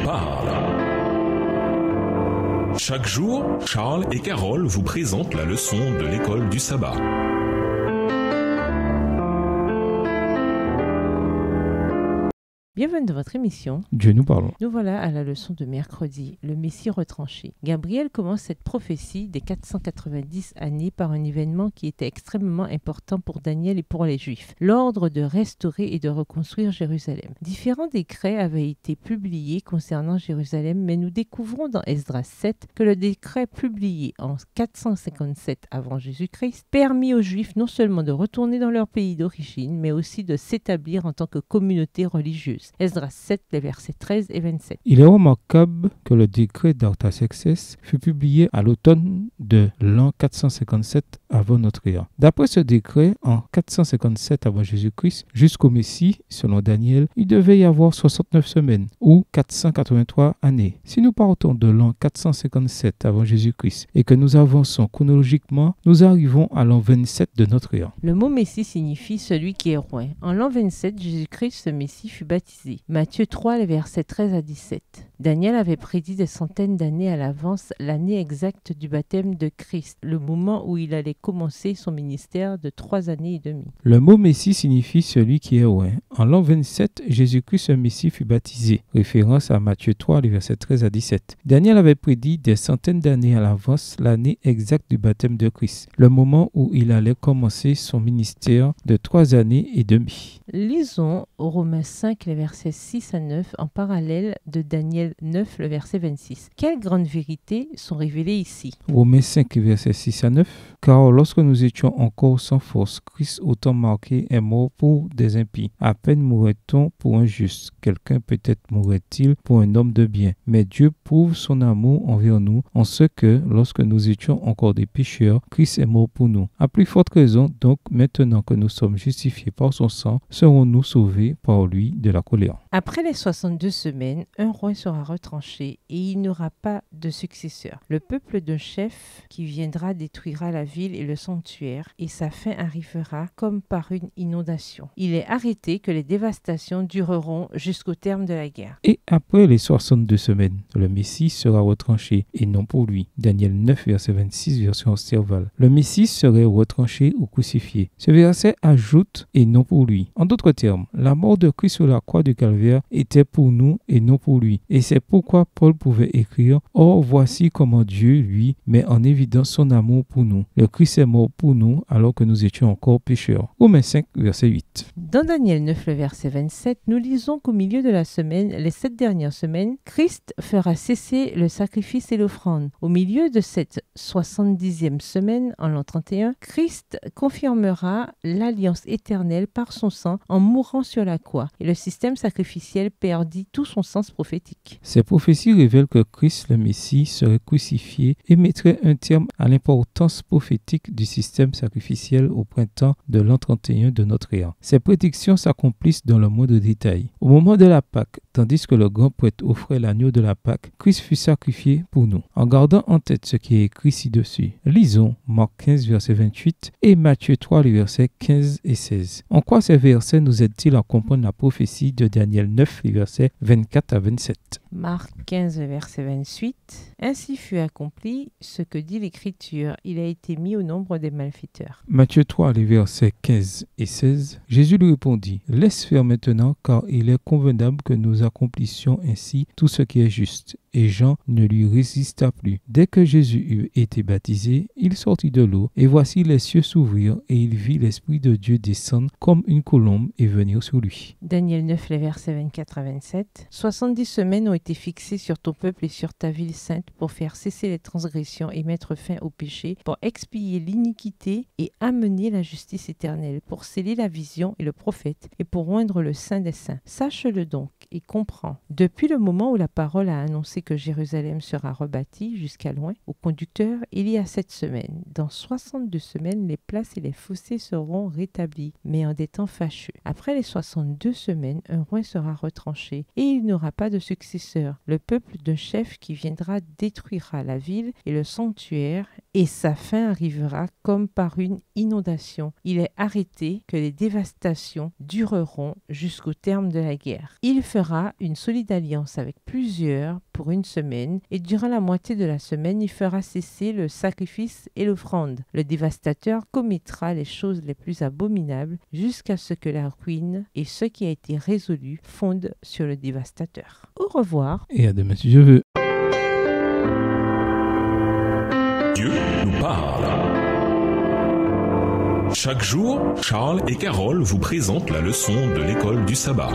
parle. Chaque jour, Charles et Carole vous présentent la leçon de l'école du sabbat. Bienvenue dans votre émission. Dieu nous parle. Nous voilà à la leçon de mercredi, le Messie retranché. Gabriel commence cette prophétie des 490 années par un événement qui était extrêmement important pour Daniel et pour les Juifs, l'ordre de restaurer et de reconstruire Jérusalem. Différents décrets avaient été publiés concernant Jérusalem, mais nous découvrons dans Esdras 7 que le décret publié en 457 avant Jésus-Christ permit aux Juifs non seulement de retourner dans leur pays d'origine, mais aussi de s'établir en tant que communauté religieuse. Esdras 7, les versets 13 et 27. Il est remarquable que le décret d'Artaxerxès fut publié à l'automne de l'an 457 avant notre ère. D'après ce décret, en 457 avant Jésus-Christ, jusqu'au Messie, selon Daniel, il devait y avoir 69 semaines ou 483 années. Si nous partons de l'an 457 avant Jésus-Christ et que nous avançons chronologiquement, nous arrivons à l'an 27 de notre ère. Le mot Messie signifie celui qui est roi. En l'an 27, Jésus-Christ, ce Messie, fut baptisé. Matthieu 3, les versets 13 à 17. Daniel avait prédit des centaines d'années à l'avance l'année exacte du baptême de Christ, le moment où il allait commencer son ministère de 3 années et demie. Le mot Messie signifie celui qui est roi. En l'an 27, Jésus-Christ, ce Messie, fut baptisé. Référence à Matthieu 3, les versets 13 à 17. Daniel avait prédit des centaines d'années à l'avance l'année exacte du baptême de Christ, le moment où il allait commencer son ministère de 3 années et demie. Lisons Romains 5, les versets 6 à 9, en parallèle de Daniel 9, le verset 26. Quelles grandes vérités sont révélées ici? Romains 5, versets 6 à 9. Car lorsque nous étions encore sans force, Christ, au temps marqué, est mort pour des impies. À peine mourrait-on pour un juste. Quelqu'un peut-être mourrait-il pour un homme de bien. Mais Dieu prouve son amour envers nous en ce que, lorsque nous étions encore des pécheurs, Christ est mort pour nous. À plus forte raison, donc, maintenant que nous sommes justifiés par son sang, serons-nous sauvés par lui de la colère. Après les 62 semaines, un roi sera retranché et il n'aura pas de successeur. Le peuple d'un chef qui viendra détruira la ville et le sanctuaire et sa fin arrivera comme par une inondation. Il est arrêté que les dévastations dureront jusqu'au terme de la guerre. Et après les 62 semaines, le Messie sera retranché et non pour lui. Daniel 9, verset 26, version Serval. Le Messie serait retranché ou crucifié. Ce verset ajoute et non pour lui. En d'autres termes, la mort de Christ sur la croix du Calvaire était pour nous et non pour lui. Et c'est pourquoi Paul pouvait écrire « Or, voici comment Dieu, lui, met en évidence son amour pour nous. Le Christ est mort pour nous alors que nous étions encore pécheurs. » Romains 5, verset 8. Dans Daniel 9, le verset 27, nous lisons qu'au milieu de la semaine, les 7 dernières semaines, Christ fera cesser le sacrifice et l'offrande. Au milieu de cette 70e semaine, en l'an 31, Christ confirmera l'alliance éternelle par son sang en mourant sur la croix. Et le système sacrificiel perdit tout son sens prophétique. Ces prophéties révèlent que Christ, le Messie, serait crucifié et mettrait un terme à l'importance prophétique du système sacrificiel au printemps de l'an 31 de notre ère. Ces prédictions s'accomplissent dans le moindre détail. Au moment de la Pâque, tandis que le grand prêtre offrait l'agneau de la Pâque, Christ fut sacrifié pour nous. En gardant en tête ce qui est écrit ci-dessus, lisons Marc 15, verset 28 et Matthieu 3, les versets 15 et 16. En quoi ces versets nous aident-ils à comprendre la prophétie de Daniel 9, les versets 24 à 27? Marc 15, verset 28. Ainsi fut accompli ce que dit l'Écriture. Il a été mis au nombre des malfaiteurs. Matthieu 3, les versets 15 et 16. Jésus lui répondit, « Laisse faire maintenant, car il est convenable que nous accomplissions ainsi tout ce qui est juste. » Et Jean ne lui résista plus. Dès que Jésus eut été baptisé, il sortit de l'eau, et voici les cieux s'ouvrirent, et il vit l'Esprit de Dieu descendre comme une colombe et venir sur lui. Daniel 9, les versets 24 à 27. 70 semaines ont été fixées sur ton peuple et sur ta ville sainte pour faire cesser les transgressions et mettre fin au péché, pour expier l'iniquité et amener la justice éternelle, pour sceller la vision et le prophète, et pour oindre le saint des saints. Sache-le donc et comprends. Depuis le moment où la parole a annoncé que Jérusalem sera rebâtie jusqu'à loin, au conducteur, il y a 7 semaines. Dans 62 semaines, les places et les fossés seront rétablis, mais en des temps fâcheux. Après les 62 semaines, un roi sera retranché, et il n'aura pas de successeur. Le peuple d'un chef qui viendra détruira la ville et le sanctuaire, et sa fin arrivera comme par une inondation. Il est arrêté que les dévastations dureront jusqu'au terme de la guerre. Il fera une solide alliance avec plusieurs pour une semaine et durant la moitié de la semaine, il fera cesser le sacrifice et l'offrande. Le dévastateur commettra les choses les plus abominables jusqu'à ce que la ruine et ce qui a été résolu fondent sur le dévastateur. Au revoir. Et à demain si je veux. Dieu nous parle. Chaque jour, Charles et Carole vous présentent la leçon de l'école du sabbat.